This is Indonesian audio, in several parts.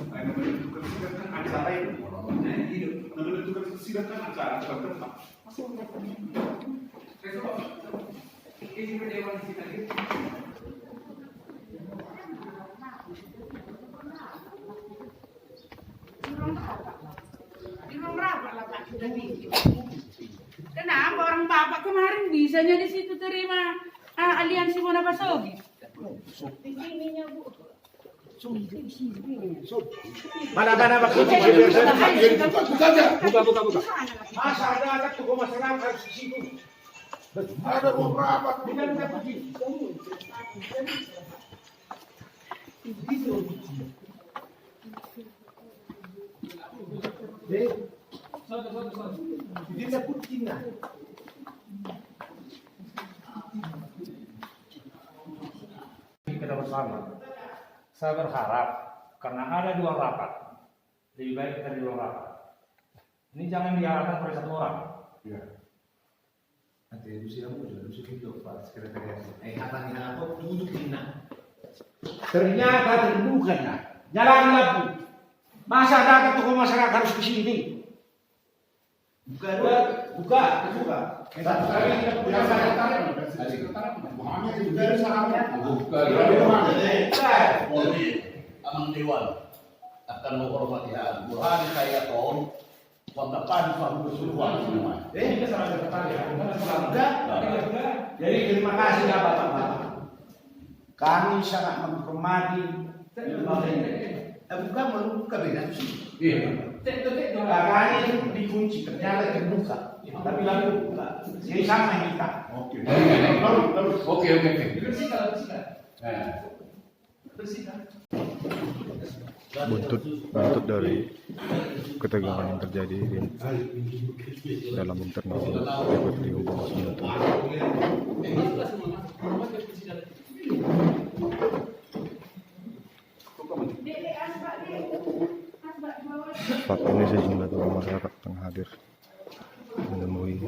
menentukan sikap kan acara itu. Menentukan sikap kan acara tertentu. Saya coba. Ini dewan kita ini. Belum rapat lah Pak, sudah bikin. Kenapa orang Bapak kemarin bisanya di situ terima aliansi Monapasogi? Di sininya Bu. Mana waktu buka aja. Buka. Masa ada tuh masyarakat di situ. Ada beberapa bukan pergi. Dia putih nah. Kita bersama. Saya berharap karena ada 2 rapat, lebih baik kita di 2 rapat. Ini jangan diarahkan oleh 1 orang. Ya. Nanti diskusi itu Pak Sekretariat. Apa duduk dina. Ternyata terbuka nah. Nyalakan lampu. Masa datang tokoh masyarakat harus ke sini? Buka. Amang Dewan akan menghormati Burhan saya tahun Wangkapan Fahmu Keseluruhan semua. Ini kesalahan sekretariat. Jadi terima kasih ya Bapak-Bapak. Kami sangat menghormati. Bukan membuka beda sih. Iya. Kakaknya itu dikunci, ternyata terbuka. Tapi lalu buka. Jadi sama kita. Oke. Bersihkan. Buntut dari ketegangan yang terjadi dalam internal DPRD Hubungan Sumatera. Saat ini sejumlah tokoh masyarakat yang hadir menemui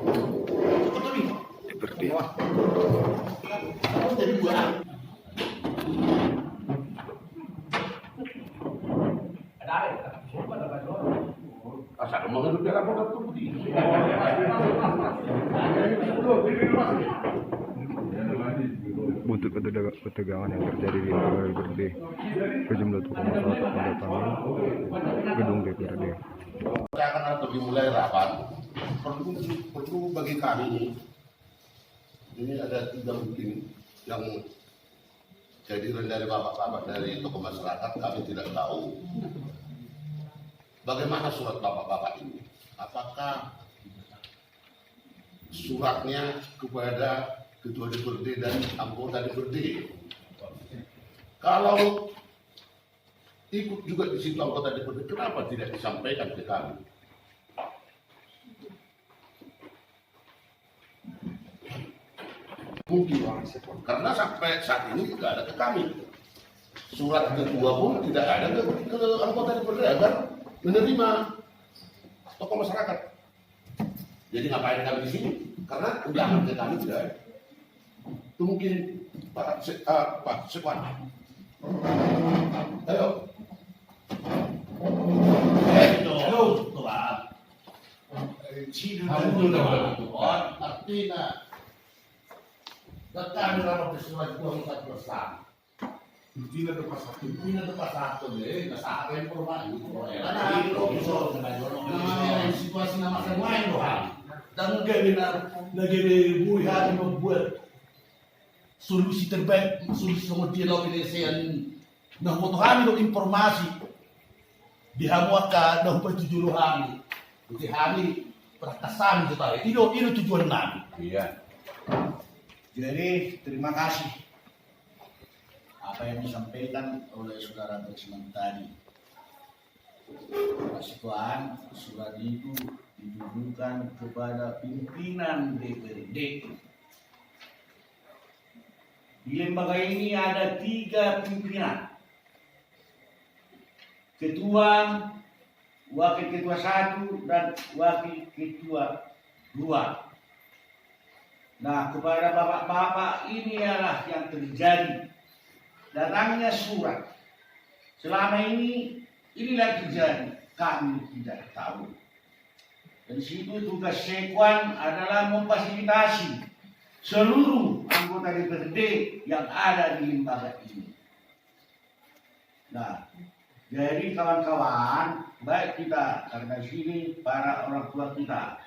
DPRD. Asal mengenai dalam produk tubuh ini. Buntut ketegangan yang terjadi di DPRD, sejumlah tokoh masyarakat mendatangi gedung DPRD. Akan dimulai rapat. Perlu bagi kami ini ada 3 mungkin yang kehadiran dari bapak-bapak dari tokoh masyarakat kami tidak tahu. Bagaimana surat bapak-bapak ini? Apakah suratnya kepada ketua DPRD dan anggota DPRD? Kalau ikut juga di situ anggota DPRD, kenapa tidak disampaikan ke kami? Mungkin karena sampai saat ini tidak ada ke kami. Surat ketua pun tidak ada ke anggota DPRD agar menerima tokoh masyarakat. Jadi ngapain kami di sini? Karena undangan ke kami tidak ada. Itu mungkin Pak Sekwan. Ayo. Halo, Tuhan. Artinya kami rapat peristiwa itu kita bersama. Pimpinan tepat satu deh, nggak sampai informasi. Karena situasi nama saya main doang. Dan lagi buat membuat solusi terbaik, solusi seperti Indonesia nah foto kami untuk informasi dihamuakan nah tujuan kami. Jadi kami perkasan itu tujuan kami. Iya. Jadi terima kasih apa yang disampaikan oleh saudara Teksman tadi. Pak Sekwan, surat itu ditujukan kepada pimpinan DPRD. Di lembaga ini ada 3 pimpinan. Ketua, wakil ketua 1 dan wakil ketua 2. Nah, kepada bapak-bapak ini adalah yang terjadi. Datangnya surat. Selama ini Inilah terjadi, kami tidak tahu. Dari situ tugas Sekwan adalah memfasilitasi seluruh anggota DPRD yang ada di lembaga ini. Nah, jadi kawan-kawan, baik kita karena sini para orang tua kita,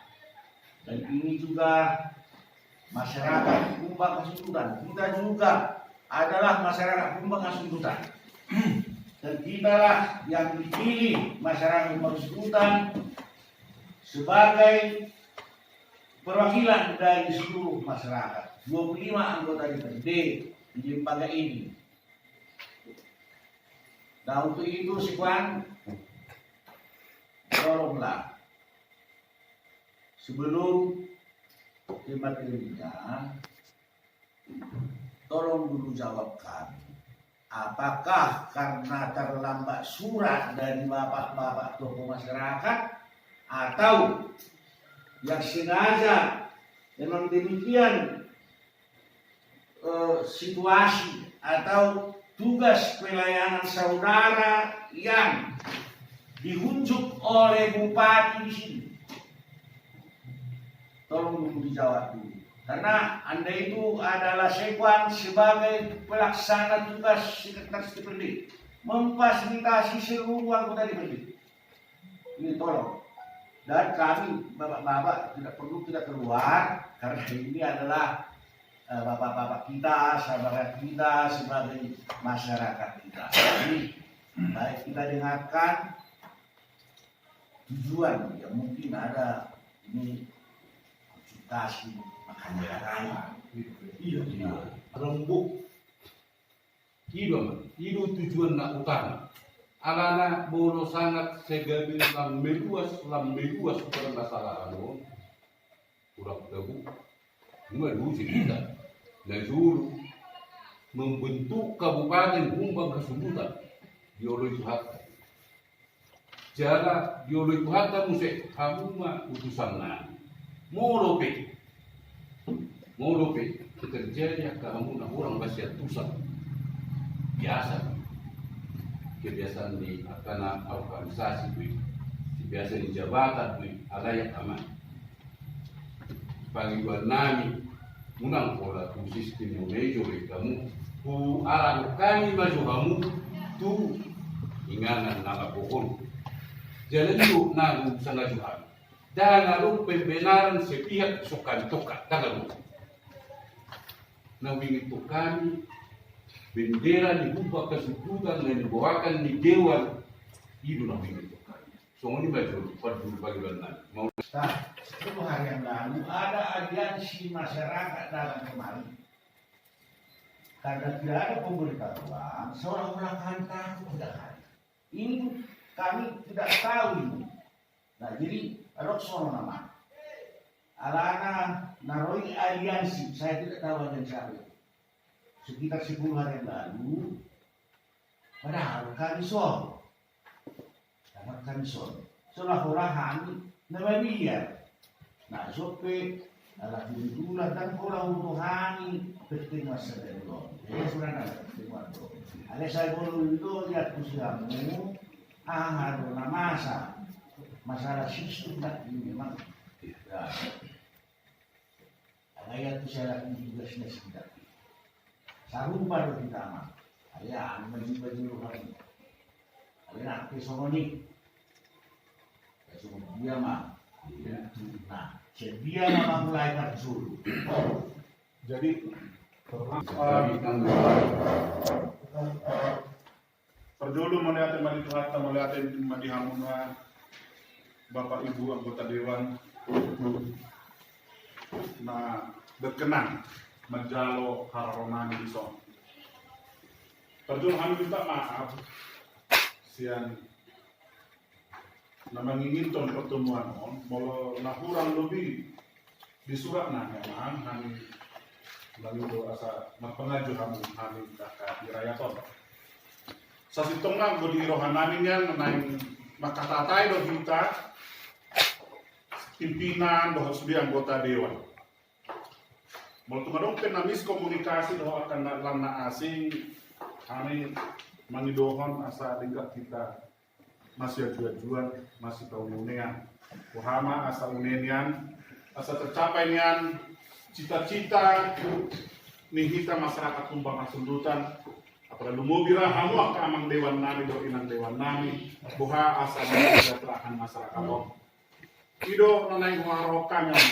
dan ini juga masyarakat Kumbang Kasundutan. Kita juga adalah masyarakat Kumbang Kasundutan. Dan kitalah yang dipilih masyarakat Kumbang Kasundutan sebagai perwakilan dari seluruh masyarakat. 25 anggota DPRD di lembaga ini. Nah, untuk itu Sekwan, tolonglah sebelum materinya, tolong dulu jawab kami. Apakah karena terlambat surat dari bapak-bapak tokoh masyarakat, atau yang sengaja memang demikian situasi atau tugas pelayanan saudara yang dihunjuk oleh bupati di sini? Tolong dulu dijawab dulu. Karena Anda itu adalah Sekwan sebagai pelaksana tugas sekretaris DPRD, memfasilitasi seluruh anggota DPRD. Ini tolong. Dan kami, bapak-bapak, tidak keluar, karena ini adalah bapak-bapak kita, sahabat kita, sebagai masyarakat kita. Jadi, baik kita dengarkan tujuan, ya mungkin ada ini kasih makanya raya. Iya. Rembuk. Itu tujuan nak utama. Alana boro sangat segabil lam meluas pada masalah anu. Kurang tahu. Melu kita. Najuru membentuk Kabupaten Kumbang Kasundutan di oleh Tuhan. Jala di oleh Tuhan musik hamuma utusan nani. Molope terjadi kamu orang basiat pusat kebiasaan di karena organisasi biasa di jabatan ada yang aman bagi nami munang pola tu sistem yang mejo kamu ku alam kami maju kamu tu inganan nama pohon jalan itu nagu sangat jual dan lalu pembenaran sepihak sukan tokat tangan nawing itu kami bendera dibuka kesudutan dan dibawakan di dewan itu nawing itu kami semua ini baca pada bagaimana mau 10 hari yang lalu ada aliansi masyarakat dalam kemarin karena tidak ada pemberitahuan seolah-olah kami takut tidak ada ini kami tidak tahu ini. Nah jadi ada soal nama alana naroi aliansi, saya tidak tahu aliansi apa. Sekitar 10 hari yang lalu, padahal kami soal, seolah-olah kami nama dia. Nah sope alat dululah dan orang untuk kami penting masa dulu. Jadi sudah ada penting waktu. Ada saya boleh itu lihat usiamu, ada masa. Masalah sistem ini memang ya. Ayat itu saya lakukan tugasnya sekitar. Sarung baru kita mah. Ayah baju hari. Ayah nak kesoni. Kesoni dia mah. Nah, dia mah mulai kerjul. Jadi perjulu melihat mandi Tuhan, melihat mandi hamuna Bapak Ibu anggota Dewan na berkenan menjalo haromani iso. Perjulu kami minta maaf sian na menginginkan pertemuan mau kurang lebih di surat na memang kami lalu asa mengpengaju kami kakak dirayaton. Sasitong bodi rohananin yan naing makatatai do kita pimpinan doh sudah anggota dewan. Mau tumadong penamis komunikasi doh akan lana asing kami mangidohon asa tingkat kita masih jual-jual, masih tahu unean. Kuhama asa unenian, asa tercapai nian cita-cita nihita masyarakat Tumbang Asundutan. Apalagi lumubira hamu ka amang dewan nami do inang dewan nami, buha asa mensejahterakan masyarakat om. Ido nanay humarokan yang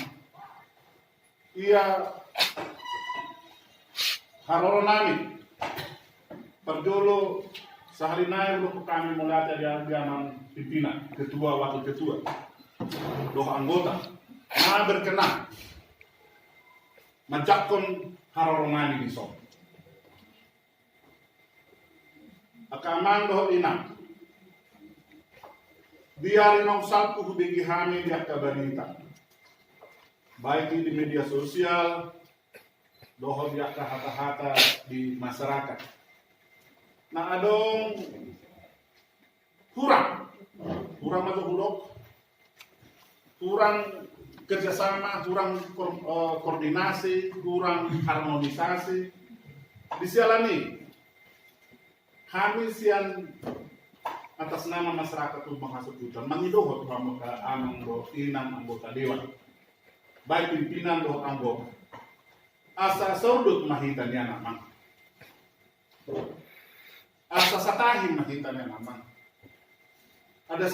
ia haroro nami perjolo sehari naik untuk kami mulai dari zaman pimpinan ketua wakil ketua doh anggota nah berkenan menjakon haroro nami di sok akamang doh inang biarin nong salku hubigi hami di akabarita baik di media sosial doh di hata-hata di masyarakat. Nah adong kurang atau hudok, kurang kerjasama, kurang koordinasi, kurang harmonisasi. Disialani, kami sian atas nama masyarakat Tumbang Asundutan mengidoh kamu ke amang do inang anggota dewan, baik pimpinan do anggota. Asa sordut mahitannya namang. Asa satahin mahitannya namang. Ada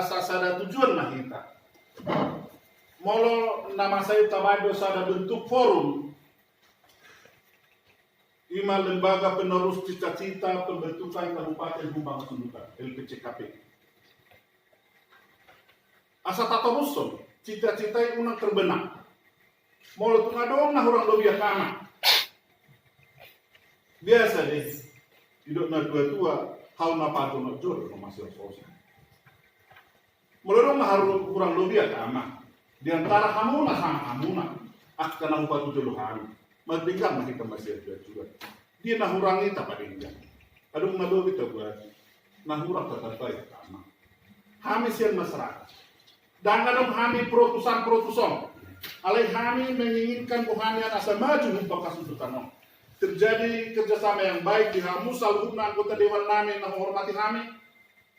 sada tujuan mahita. Molo nama saya tabado sada bentuk forum. Ima lembaga penerus cita-cita pembentukan Kabupaten Tumbang Asundutan LPCKP. Asa tata rusun cita-cita yang unang terbenam. Molo tungadong na hurang lobia kama. Biasa deh, hidup na tua-tua, hal na pato na jod, masih sosial. Molo dong na hurang lobia kama. Di antara hamuna sama hamuna, akan na upatu juluhan. Magbigam na kita masih juga. Dia na hurang ita padinggan. Adong na lobi ta buat, na hurang tatatay kama. Hamis yan masyarakat. Dan adong hami protusan. Alai kami menginginkan buhanian asa maju untuk Asundutan. Terjadi kerjasama yang baik di hamu salhubna anggota dewan nami yang menghormati kami.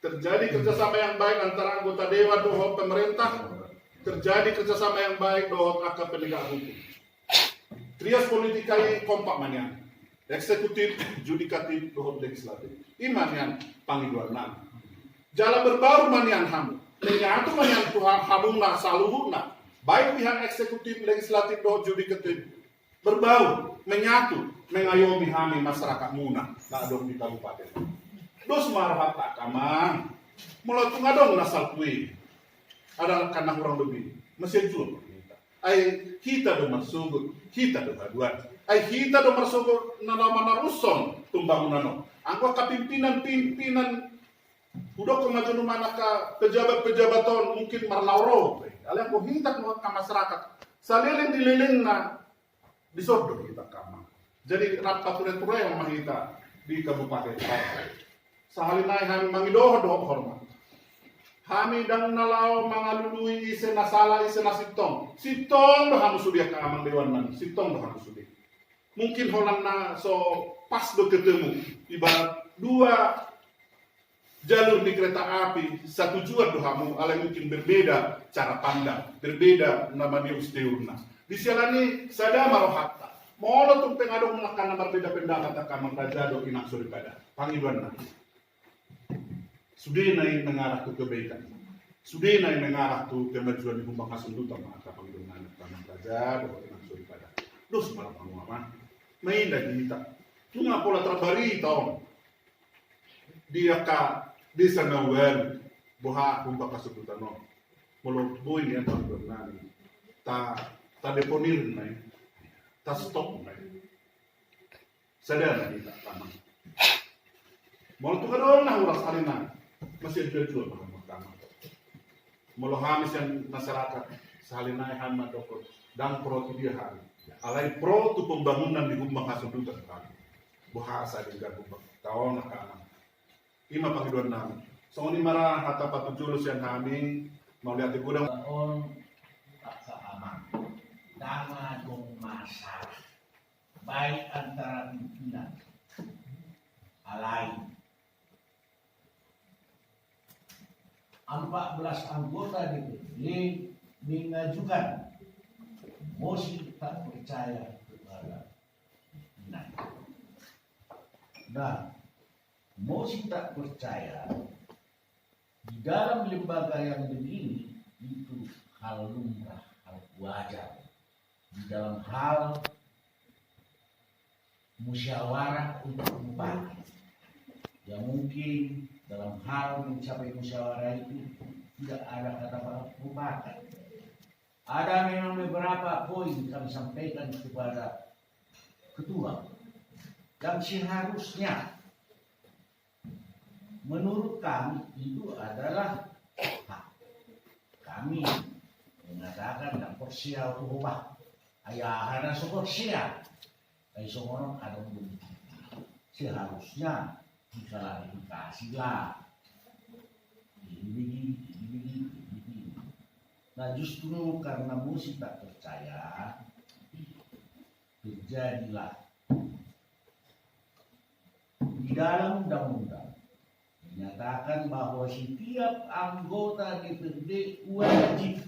Terjadi kerjasama yang baik antara anggota dewan dohot pemerintah. Terjadi kerjasama yang baik dohot akar penegak hukum. Trias politikai kompak manian. Eksekutif, judikatif, dohot legislatif. Iman yang panggiluan nami. Jalan berbaur manian hamu. Menyatu manian Tuhan hamuna saluhuna. Baik pihak eksekutif, legislatif, doh judikatif berbau, menyatu, mengayomi kami masyarakat Muna, ngadong di kabupaten. Dos marhat tak kamang, melatung ngadong nasal kui, ada karena kurang lebih, mesin jual kita. Ay kita do marsugut, kita do haduan. Ay kita do marsugut nanaman naruson tumbang nano. Angko kapimpinan udah kemajuan manaka pejabat-pejabaton mungkin marlauro. Kalian kok hintak ke masyarakat. Saliling dililing na disodor kita kama. Jadi rapat ture-ture yang mahita di kabupaten. Sahalinai kami mangidoh-doh hormat. Kami dan nalau mangalului ise nasala ise nasitong. Sitong doh hamu sudia ka amang dewan nan. Sitong doh hamu sudia. Mungkin holan na so pas do ketemu. Ibarat dua jalur di kereta api satu tujuan dohamu ala mungkin berbeda cara pandang, berbeda nama dia usteurna. Disialani sada marohatta. Molo tung pengadong melakukan berbeda pendapat akan mengkajado inang suripada. Panggiluan na. Sudah naik mengarah ke kebaikan. Sudah naik mengarah ke kemajuan di Tumbang Asundutan maka panggiluan na mengkajado inang suripada. Dos malah panguaman. Maindah kita. Tunga pola terbari tahun. Dia ka desa nawel boha Tumbang Asundutan no mulut boy ni antang bernani ta deponir nai ta stop nai sadar kita tamang mulut tu kadon na uras alina masih jual mahkamah mulut hamis yang masyarakat salinai hamad dokor dan pro dia hari alai pro tu pembangunan di Tumbang Asundutan kami boha asa dengan Tumbang tahun nakana ima panggiluan namin. So ni marah hata patujulus yang kami mau lihat di gudang. On tak sama. Dama dong masalah. Baik antara pimpinan. Alai. 14 anggota DPRD mengajukan mosi tak percaya kepada pimpinan. Dan mosi tak percaya di dalam lembaga yang begini itu hal lumrah, hal wajar. Di dalam hal musyawarah untuk mufakat, ya mungkin dalam hal mencapai musyawarah itu tidak ada kata mufakat. Ada memang beberapa poin kami sampaikan kepada ketua yang seharusnya menurut kami itu adalah hak. Kami mengatakan dan persia ubah ayah ada sokorsia ay sokoron ada seharusnya diklarifikasi lah ini begini. Nah justru karena musik tak percaya terjadilah di dalam undang-undang menyatakan bahwa setiap anggota DPRD wajib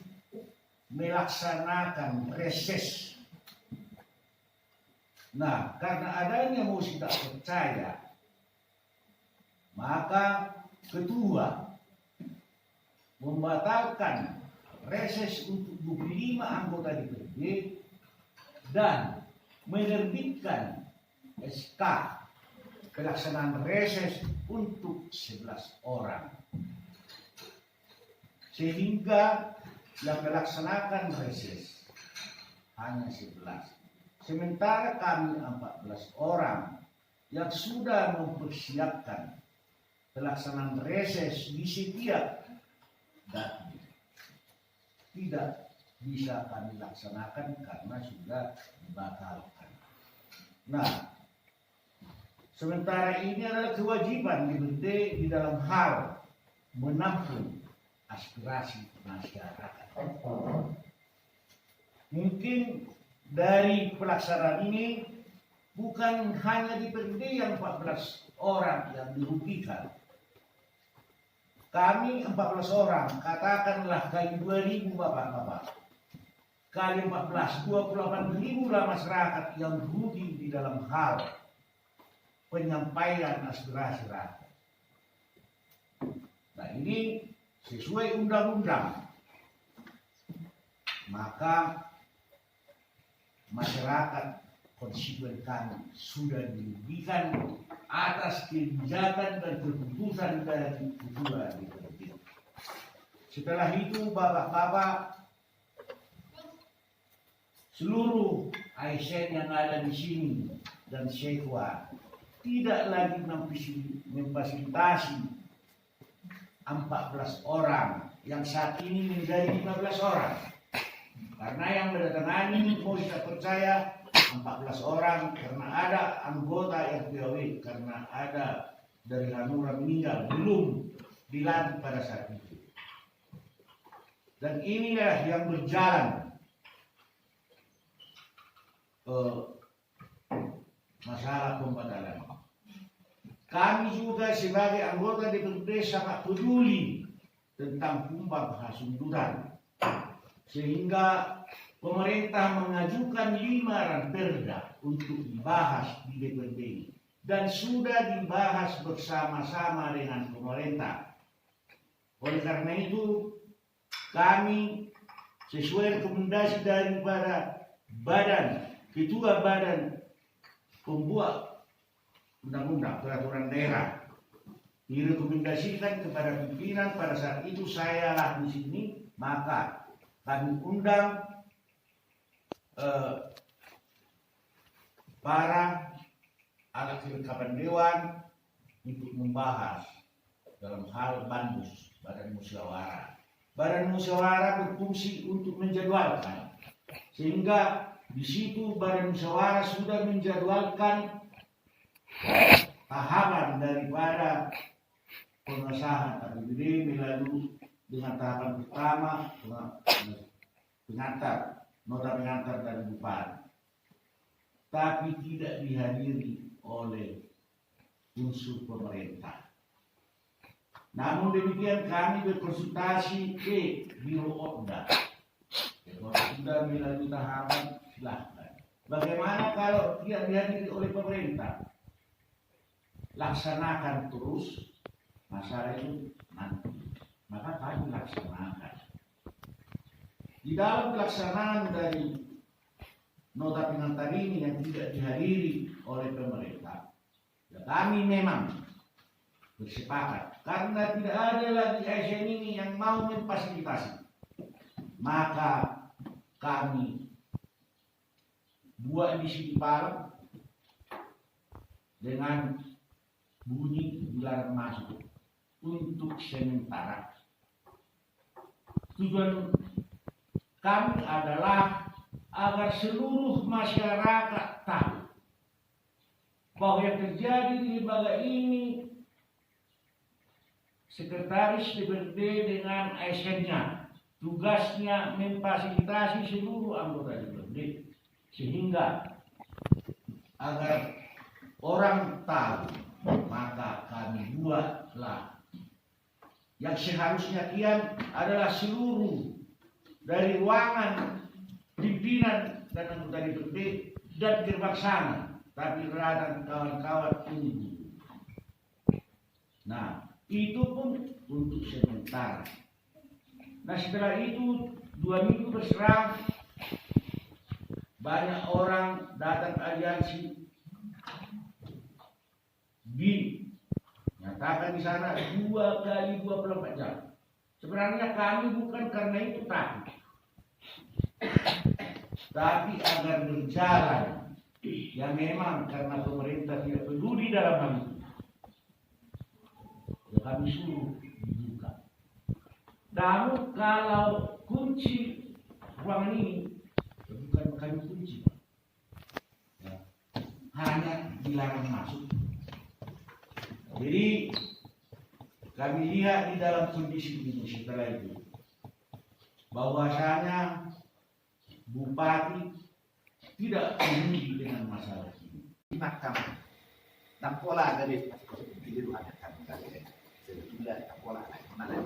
melaksanakan reses. Nah, karena adanya musik tak percaya, maka ketua membatalkan reses untuk 25 anggota DPRD dan menerbitkan SK pelaksanaan reses untuk 11 orang. Sehingga yang melaksanakan reses hanya 11. Sementara kami 14 orang yang sudah mempersiapkan pelaksanaan reses di setiap dapil tidak bisa kami laksanakan karena sudah dibatalkan. Nah, sementara ini adalah kewajiban DPRD di dalam hal menampung aspirasi masyarakat. Mungkin dari pelaksanaan ini bukan hanya DPRD yang 14 orang yang dirugikan. Kami 14 orang, katakanlah kali 2.000 bapak-bapak. Kali 14, 28.000 lah masyarakat yang rugi di dalam hal penyampaian aspirasi rakyat. Nah ini sesuai undang-undang. Maka masyarakat konstituen kami sudah dirugikan atas kebijakan dan keputusan dari ketua DPRD. Setelah itu bapak-bapak seluruh ASN yang ada di sini dan Syekwa tidak lagi memfasilitasi 14 orang yang saat ini menjadi 15 orang. Karena yang mendatangani mau tidak percaya 14 orang karena ada anggota RPW karena ada dari Hanura meninggal belum dilantik pada saat itu. Dan inilah yang berjalan masalah pembatalan. Kami juga sebagai anggota DPRD sangat peduli tentang kumbang hasunduran. Sehingga pemerintah mengajukan 5 ranperda untuk dibahas di DPRD dan sudah dibahas bersama-sama dengan pemerintah. Oleh karena itu, kami sesuai rekomendasi daripada ketua badan pembuat undang-undang peraturan daerah direkomendasikan kepada pimpinan pada saat itu saya lah di sini, maka kami undang para alat kelengkapan dewan untuk membahas dalam hal bandus badan musyawarah. Badan musyawarah berfungsi untuk menjadwalkan, sehingga di situ badan musyawarah sudah menjadwalkan tahapan daripada pengesahan APBD melalui dengan tahapan pertama nota pengantar dari Bupati, tapi tidak dihadiri oleh unsur pemerintah. Namun demikian kami berkonsultasi ke Biro Otda. Kalau sudah melalui tahapan, silahkan. Bagaimana kalau tidak dihadiri oleh pemerintah? Laksanakan terus masalah itu nanti. Maka kami laksanakan. Di dalam pelaksanaan dari nota pengantar ini yang tidak dihadiri oleh pemerintah, ya kami memang bersepakat karena tidak ada lagi ASN ini yang mau memfasilitasi, maka kami buat misi di Palang dengan bunyi dilarang masuk untuk sementara. Tujuan kami adalah agar seluruh masyarakat tahu bahwa yang terjadi di lembaga ini, sekretaris DPRD dengan ASN-nya tugasnya memfasilitasi seluruh anggota DPRD, sehingga agar orang tahu, maka kami buatlah yang seharusnya kian adalah seluruh dari ruangan pimpinan dan anggota DPRD dan gerbang sana, tapi radang kawan-kawan ini. Nah, itu pun untuk sementara. Nah, setelah itu 2 minggu berserang, banyak orang datang ke aliansi, nyatakan di sana 2 kali 24 jam. Sebenarnya kami bukan karena itu takut, tapi agar berjalan. Ya memang karena pemerintah tidak peduli dalam hal itu, ya kami suruh dibuka. Namun kalau kunci ruangan ini bukan kami kunci, ya, hanya dilarang masuk. Jadi kami lihat di dalam kondisi ini setelah itu bahwasanya Bupati tidak peduli dengan masalah ini. Mahkamah dan pola dari itu ada kan sudah pola mana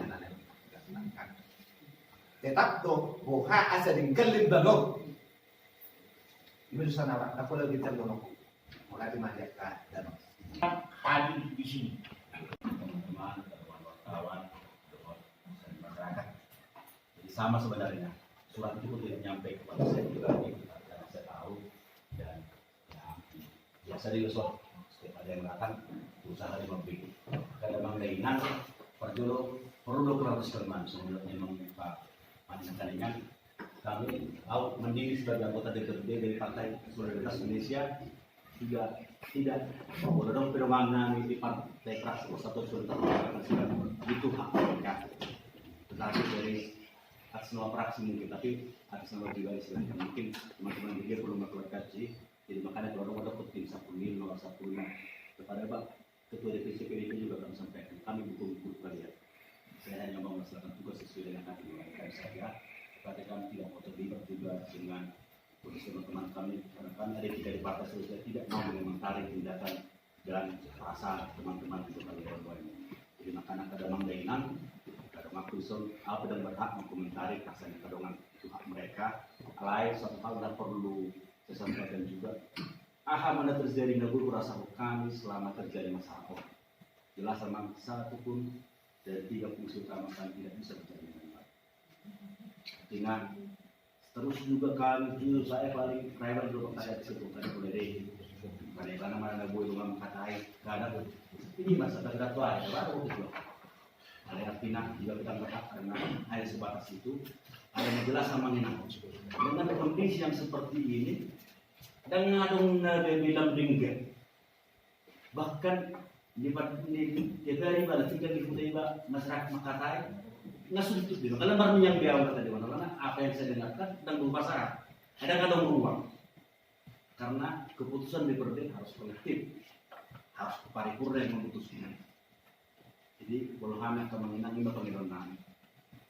tetap tuh boha asa dinggalin balog ini sana pak tak boleh kita lono pola di masyarakat dan Hadir di sini. Teman-teman, wartawan, masyarakat. Jadi sama sebenarnya. Surat itu tidak nyampe kepada saya pribadi karena saya tahu dan ya, biasa di Yusuf setiap ada yang datang usaha di mobil. Kada mangdainan perlu kelas teman sebenarnya memang panjang kami mendiri sebagai anggota DPRD dari Partai Solidaritas Indonesia juga tidak boleh dong pedoman di Partai Praksi Satu Solidaritas itu hak mereka. Tetapi dari atas nama praksi mungkin, tapi atas nama pribadi silahkan. Mungkin teman-teman pikir perlu melakukan kaji, jadi makanya kalau ada tim 10 nomor 10 kepada Pak Ketua DPC PDIP juga kami sampaikan, kami buku-buku kalian. Saya hanya mau melaksanakan tugas sesuai dengan hati kami saja, tapi kami tidak mau terlibat juga dengan posisi teman-teman kami, karena kami ada di partai sosial tidak mau mengomentari tindakan dan perasaan teman-teman itu kalian. Jadi makanya kada mangdainan maksud apa dan berhak mengomentari perasaan kedongan itu hak mereka. Lain satu hal dan perlu saya sampaikan juga, mana terjadi nagur rasa kami selama terjadi masalah orang. Jelas memang satu pun dari 3 fungsi utama kami tidak bisa berjalan dengan baik. Dengan terus juga kami justru saya paling driver dulu saya disebutkan oleh karena mana boleh dengan mengkatai karena ini masa terdekat tua ya baru itu. Ada artinya juga kita berhak karena hanya sebatas itu ada yang jelas sama dengan kondisi yang seperti ini dan ngadong nade bilang dingin bahkan di dari bala tinggal di Kudaiba masyarakat Makatai nggak itu dulu kalau baru yang dia kata di mana apa yang saya dengarkan dan berupa syarat ada kadang ruang karena keputusan DPRD harus kolektif harus paripurna yang memutuskan. Jadi kalau kami akan menginang ini pengirauan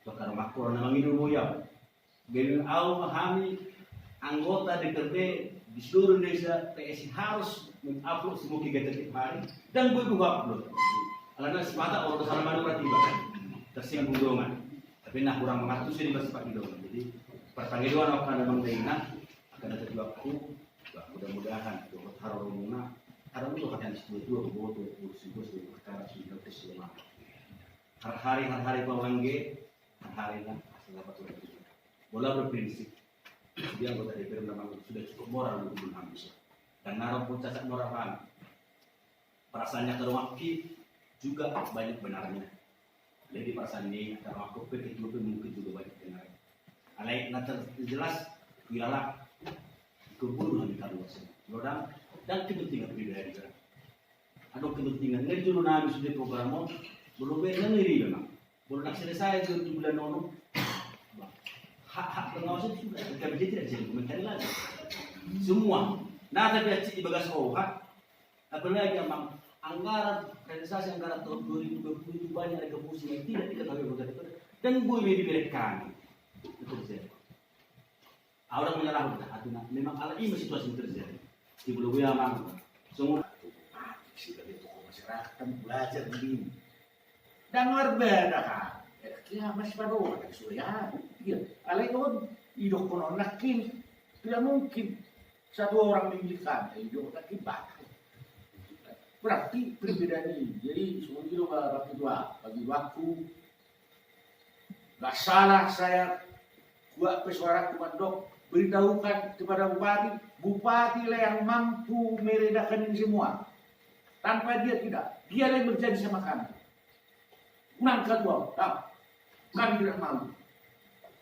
karena makro nama ini ya dengan awal kami anggota DPRD di seluruh Indonesia PSI harus mengupload semua kegiatan tiap hari dan gue juga upload Alana sepatah orang kesana mana berarti tersinggung dongan. Tapi nah kurang mengatur sih di bersifat dongan. Jadi pertanggungan akan ada mengdaina akan ada waktu. Mudah-mudahan dokter Harununa ada untuk akan disebut bodoh kursi perkara sudah keselama. Hari-hari bawangge hari kan hasil apa tuh itu. Bola berprinsip. Dia anggota DPR memang sudah cukup moral untuk habis. Dan naruh pun cacat moral kan. Perasaannya terwakil juga banyak benarnya. Jadi perasaan ini terwakil itu mungkin juga banyak benarnya. Alai nanti jelas ialah kebunuhan di kaluasan. Lodang dan kepentingan pribadi kan. Ada kepentingan dari dulu nabi sudah program belum ngeri memang. Belum nak selesai ke bulan nono. Hak pengawasan sudah. KBJ tidak jadi komentari lagi. Semua. Nah tapi di bagas roha. Apalagi memang anggaran realisasi anggaran tahun 2020 itu banyak ada keputusan yang tidak diketahui oleh DPR dan gue diberi kami. Itu terjadi. Orang menyerah artinya memang ala ini situasi yang terjadi. Di Pulau Biamang semua sebagai tokoh masyarakat belajar begini. Dan berbeda kan. Ya masih baru ada surya. Iya. Alai kon hidup konon nakin tidak mungkin satu orang memilihkan hidup nakin bakal. Berarti perbedaan ini. Jadi semua itu bagi waktu. Gak salah saya buat pesuara komando beritahukan kepada bupati lah yang mampu meredakan ini semua. Tanpa dia tidak, dia yang berjanji sama kami. Nang kedua, kami tidak mau.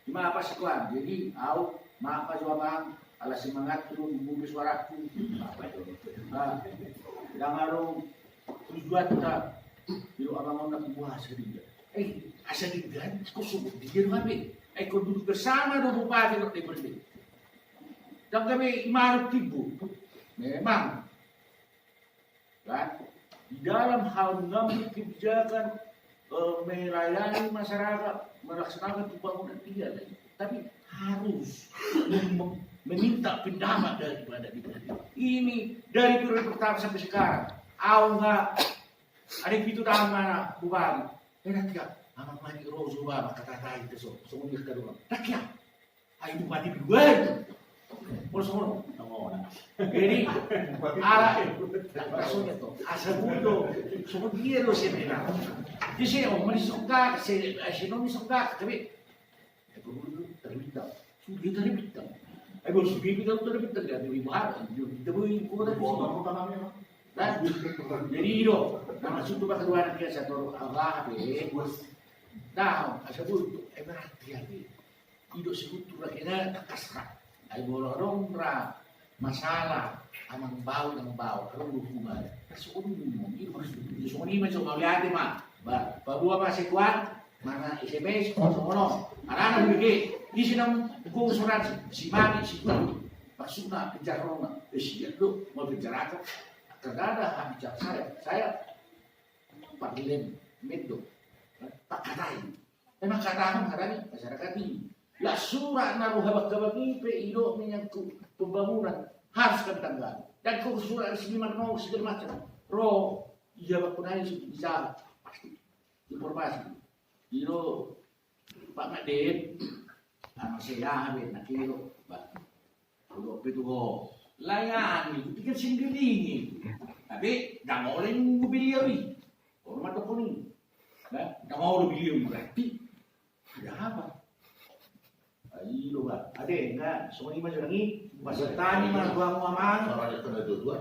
Cuma apa sih kawan? Jadi, maaf Pak Juaman, ala semangat turun bumi suaraku. Apa itu? Yang harus tujuan kita, kalau abang mau nak buah sedikit. Asal dia, kau sebut dia ngapain? Kau duduk bersama dengan bupati untuk diberi. Dan kami imanut tibu, memang kan di dalam hal mengambil kebijakan melayani masyarakat, melaksanakan pembangunan dia, tapi harus meminta pendapat daripada DPR. Ini dari periode pertama sampai sekarang, nggak ada itu dalam mana bupati, tidak amat mati rozo bapa kata itu semua kedua, tak ya, ayo bupati kedua. Semua, jadi arah maksudnya tuh asal budo, semua dia lo sebenarnya. Di sini orang suka, si nomi suka, tapi budo terbitang, sudah terbitang. Baru sudah terbitang kan, lebih mahal. Kita boleh buat apa? Jadi itu, nama suatu kedua anak satu Allah tahu asal budo, berarti lagi. Hidup sekutu rakyatnya kasar. Ay bolorong ra masalah amang bau kalau hukuman kasuun mo ini maksudnya so ni macam mauliade ma ba pabua pa si kuat mana SMS sono ana bigi di sini ko surat si mani si tahu maksudnya penjarona si itu mau bicara terkadang habis saya Pak Dilen Medo Pak Katai memang katakan hari masyarakat ini lah surat naruh habak-habak ini ido menyangkut pembangunan harus kami tanggal dan kau surat resmi mana segala macam roh iya bakunai bisa pasti informasi ido Pak Maden anak saya habis nak ido kalau betul layan itu pikir sendiri ini tapi dah mau orang beliau ini hormat apa ni dah mau beliau berarti ada apa. Iyo ba, ade nga, so ni man lagi, masatani man buang maman.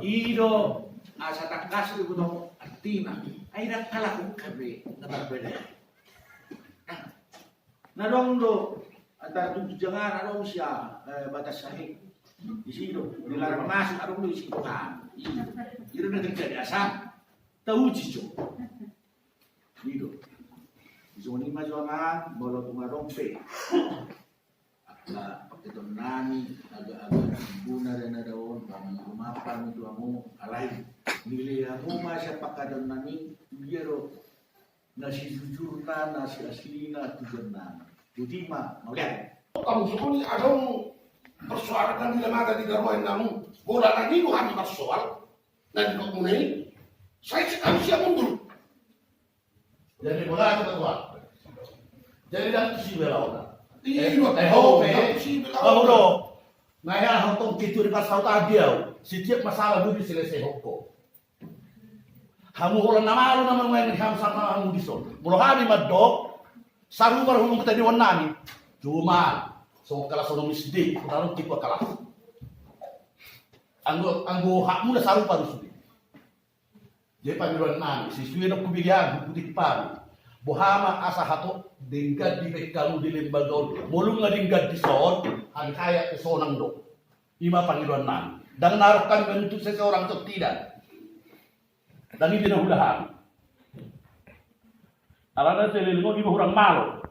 Ido, asa takas itu dong artina. Ay nakala ko kabe, nabarbeda. Na dong do, antar tujuh jangan adong siya batas sahih. Di sini dilarang masuk adong do di situ kan. Ido na terjadi asa, tahu cicu. Ido. So ni man jangan bolo tumadong pe. Pakito nani agak-agak guna dan ada on kami lumapan itu amu alai nilai amu masih pakadon nani biaro nasi jujurna nasi aslina tujuan jadi mah mau lihat kamu semua ini ada persoalan di lembaga di garwain kamu bola lagi lu kami persoal dan kau mulai saya sekali siap mundur Jadi bola ketua. Jadi dah si belauna. Iyo, Si belauna. Paulo, ngaya hotong kitu di pasau tadiau. Setiap masalah budi selesai hoko. Hamu holan nama lu nama main ham sama hamu dison. Mulo hari madok, saru baru hulung kita di wanani. Cuma, so kelas orang misdi, taruh tipe kelas. Anggo hakmu dah saru baru sudi. Jadi panggilan nani, siswi nak kubilian, putih paru. Bohama asa hato dengkat di bekalu di lembaga bolong nga dengkat di son ang kaya ke sonang do ima panggilan nani dan naruhkan bentuk seseorang atau tidak dan ini dinahulahan alana selil mo ibu orang malo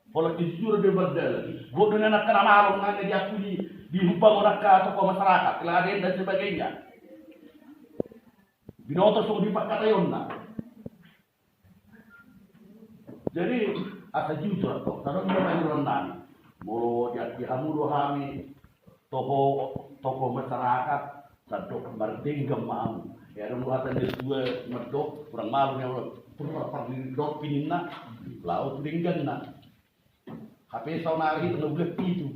pola kijur de berdal go dengan nak kana malo nga diakui di hubang orang ka atau masyarakat keladen dan sebagainya binoto so di pakatayon na. Jadi asa jujur atau kalau kita panggilan nani, mulu jadi hamu dohami toko masyarakat sadok merdeng mau. Ya orang buatan di dua merdok kurang malu ya orang pernah pergi dok pinina laut dinggan na. HP saunari tenuglek itu,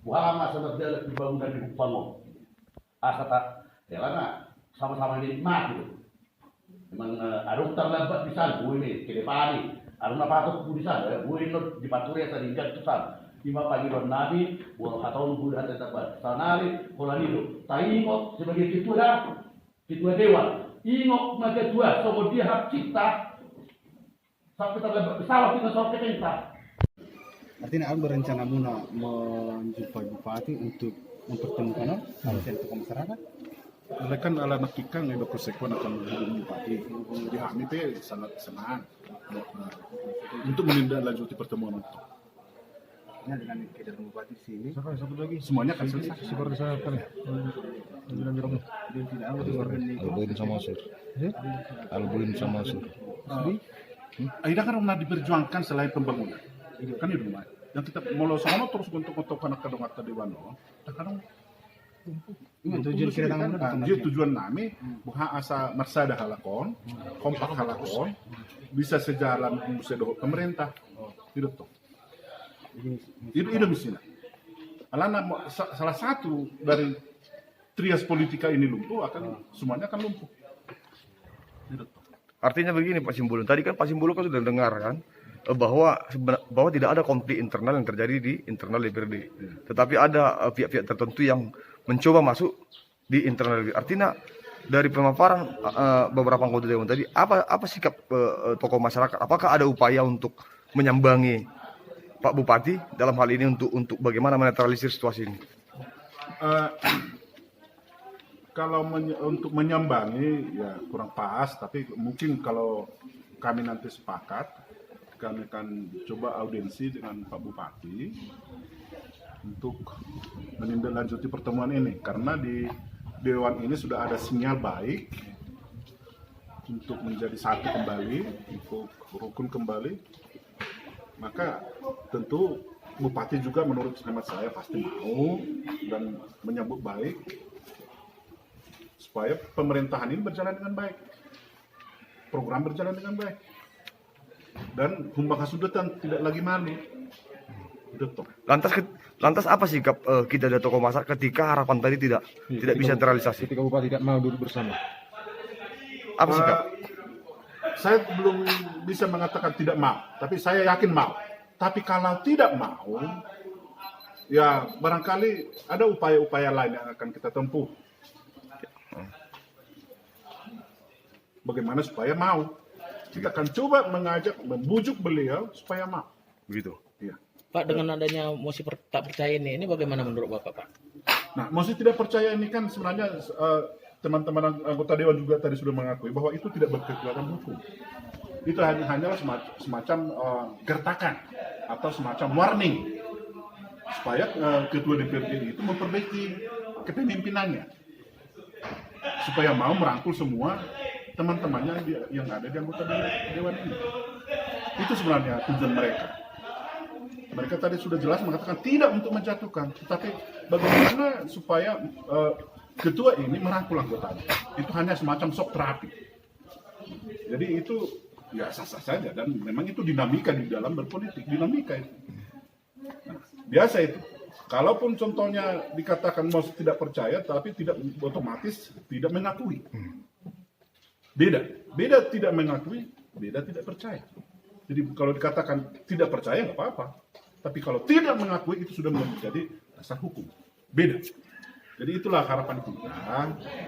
buah sama berjalan di bangunan di Bango. Asa tak, ya lah sama-sama nikmat itu. Memang arung terlambat di sana, gue ini kedepan. Arung napatok po di sana, buhay no di Paturia sa Rinjan to sana. Ima panggilan nabi, buwan hataon buhay at tapat. Sanari, Holanilo. Taingo, sebagai ketua dewan. Ingo magketua, so dia hak cipta. Sampai terlambat, salah kita soal kita. Artinya aku berencana muna menjumpai bupati untuk mempertemukan alasan tokoh masyarakat. Kan ala nakikang iba konsekuen akan menghubungi bupati. Jadi kami teh sangat senang untuk menindaklanjuti pertemuan itu. Nah, dengan kehadiran bupati sini, Satu lagi, semuanya akan selesai. Seperti saya kan ya. dan tidak ada berani. Albuin sama Sur. Albuin sama Sur. Aida kan pernah diperjuangkan selain pembangunan. Kan itu mah. Yang kita mau sama terus untuk anak kadang kata dewan no. Kadang tujuan kami bukan asa marsada halakon, kompak halakon, bisa sejalan dengan pemerintah. Itu toh. Itu misinya. Alana salah satu dari trias politika ini lumpuh semuanya akan lumpuh. Itu toh. Artinya begini Pak Simbulun, tadi kan Pak Simbulun kan sudah dengar kan bahwa tidak ada konflik internal yang terjadi di internal DPRD. Tetapi ada pihak-pihak tertentu yang mencoba masuk di internal DPRD. Artinya dari pemaparan beberapa anggota dewan tadi, apa sikap tokoh masyarakat? Apakah ada upaya untuk menyambangi Pak Bupati dalam hal ini untuk bagaimana menetralisir situasi ini? Kalau untuk menyambangi ya kurang pas, tapi mungkin kalau kami nanti sepakat, kami akan coba audiensi dengan Pak Bupati untuk menindaklanjuti pertemuan ini, karena di Dewan ini sudah ada sinyal baik untuk menjadi satu kembali, untuk rukun kembali. Maka tentu Bupati juga menurut hemat saya pasti mau dan menyambut baik supaya pemerintahan ini berjalan dengan baik, program berjalan dengan baik, dan Humbang Hasudetan tidak lagi malu. Lantas apa sikap kita dari tokoh masyarakat ketika harapan tadi tidak bisa terrealisasi? Ketika bupati tidak mau duduk bersama. Apa sikap? Saya belum bisa mengatakan tidak mau, tapi saya yakin mau. Tapi kalau tidak mau, ya barangkali ada upaya-upaya lain yang akan kita tempuh. Bagaimana supaya mau? Kita akan coba membujuk beliau supaya mau. Begitu. Iya. Pak, dengan adanya mosi tak percaya ini bagaimana menurut Bapak, Pak? Nah, mosi tidak percaya ini kan sebenarnya teman-teman anggota dewan juga tadi sudah mengakui bahwa itu tidak berkekuatan hukum. Itu hanyalah semacam gertakan atau semacam warning supaya ketua DPRD itu memperbaiki kepemimpinannya, supaya mau merangkul semua teman-temannya yang ada di anggota dewan ini. Itu sebenarnya tujuan mereka. Mereka tadi sudah jelas mengatakan tidak untuk menjatuhkan, tetapi bagaimana supaya ketua ini merangkul anggotanya. Itu hanya semacam shock terapi. Jadi itu ya sah-sah saja, dan memang itu dinamika di dalam berpolitik, dinamika itu. Nah, biasa itu. Kalaupun contohnya dikatakan mau tidak percaya, tapi tidak otomatis tidak mengakui. Beda tidak mengakui, beda tidak percaya. Jadi kalau dikatakan tidak percaya nggak apa-apa, tapi kalau tidak mengakui itu sudah menjadi dasar hukum. Beda. Jadi itulah harapan kita.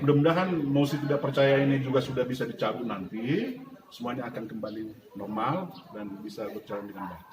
Mudah-mudahan mosi tidak percaya ini juga sudah bisa dicabut nanti, semuanya akan kembali normal dan bisa berjalan dengan baik.